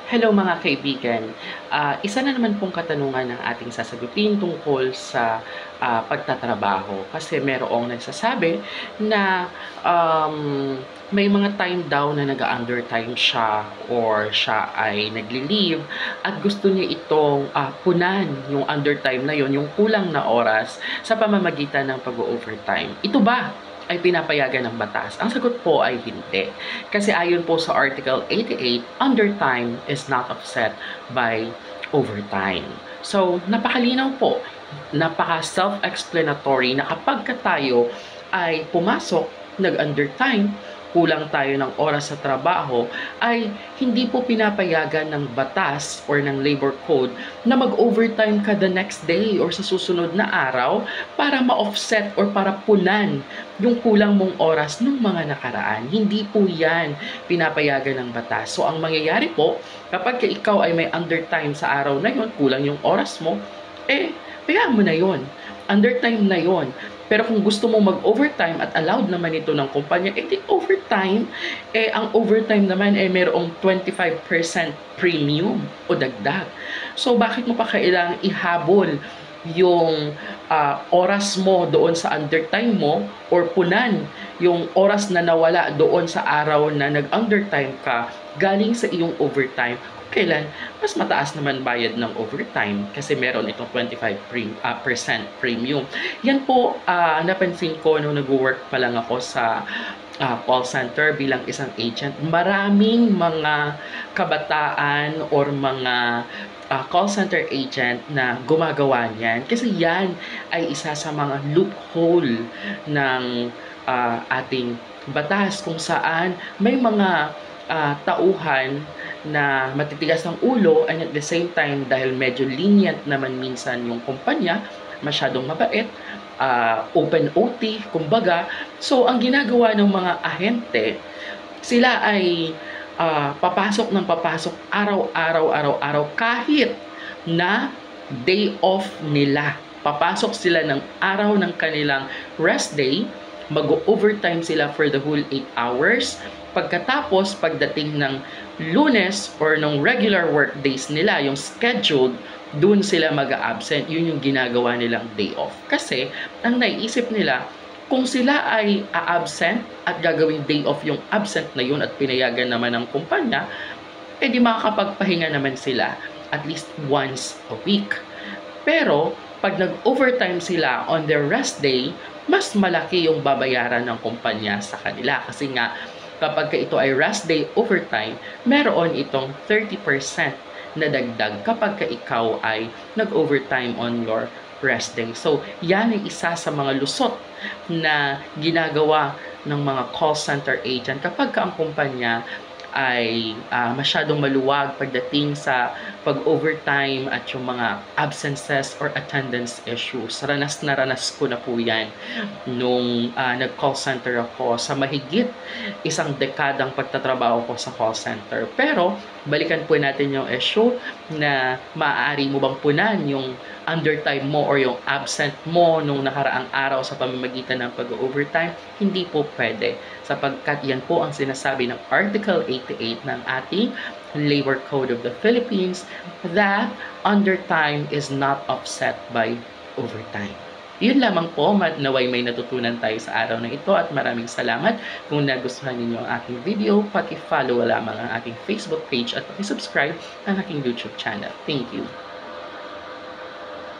Hello mga kaibigan. Isa na naman pong katanungan ng ating sasagutin tungkol sa pagtatrabaho. Kasi merong nagsasabi na um, may mga time daw na nag-undertime siya or siya ay nagli-leave at gusto niya itong punan yung undertime na yon, yung kulang na oras sa pamamagitan ng pag-overtime. Ito ba ay pinapayagan ng batas? Ang sagot po ay hindi. Kasi ayon po sa Article 88, undertime is not offset by overtime. So, napakalinaw po, napaka-self-explanatory na kapag tayo ay pumasok, nag-undertime, kulang tayo ng oras sa trabaho, ay hindi po pinapayagan ng batas or ng labor code na mag-overtime ka the next day or sa susunod na araw para ma-offset or para punan yung kulang mong oras ng mga nakaraan. Hindi po yan pinapayagan ng batas. So, ang mangyayari po, kapag ikaw ay may undertime sa araw na yon, kulang yung oras mo, payagan mo na yon. Undertime na yon. Pero kung gusto mo mag-overtime at allowed naman ito ng kumpanya, di overtime. Ang overtime naman mayroong 25% premium o dagdag. So, bakit mo pa kailangang ihabol yung oras mo doon sa undertime mo or punan yung oras na nawala doon sa araw na nag-undertime ka galing sa iyong overtime? Kailan mas mataas naman bayad ng overtime kasi meron itong 25% premium. Yan po napansin ko nung nag-work pa lang ako sa call center bilang isang agent. Maraming mga kabataan or mga call center agent na gumagawa niyan kasi yan ay isa sa mga loophole ng ating batas kung saan may mga tauhan na matitigas ang ulo and at the same time dahil medyo lenient naman minsan yung kumpanya, masyadong mabait, open OT, kumbaga. So, ang ginagawa ng mga ahente, sila ay papasok ng papasok araw-araw kahit na day off nila. Papasok sila ng araw ng kanilang rest day, mag-overtime sila for the whole 8 hours. Pagkatapos, pagdating ng Lunes or ng regular work days nila, yung scheduled, dun sila mag-absent. Yun yung ginagawa nilang day off. Kasi, ang naiisip nila, kung sila ay a-absent at gagawing day off yung absent na yun at pinayagan naman ng kumpanya, di makakapagpahinga naman sila at least once a week. Pero, pag nag-overtime sila on their rest day, mas malaki yung babayaran ng kumpanya sa kanila. Kasi nga, kapag ito ay rest day overtime, meron itong 30% na dagdag kapag ikaw ay nag-overtime on your rest day. So, yan ay isa sa mga lusot na ginagawa ng mga call center agent kapag ang kumpanya ay masyadong maluwag pagdating sa pag-overtime at yung mga absences or attendance issues. Ranas na ranas ko na po yan nung nag-call center ako sa mahigit isang dekadang pagtatrabaho ko sa call center. Pero, balikan po natin yung issue na maaari mo bang punan yung undertime mo or yung absent mo nung nakaraang araw sa pamamagitan ng pag-overtime. Hindi po pwede sapagkat yan po ang sinasabi ng Article 88 ng ating Labor Code of the Philippines that undertime is not offset by overtime. Yun lamang po, naway may natutunan tayo sa araw na ito at maraming salamat. Kung nagustuhan ninyo ang aking video, paki-follow lamang ang aking Facebook page at paki-subscribe ang aking YouTube channel. Thank you.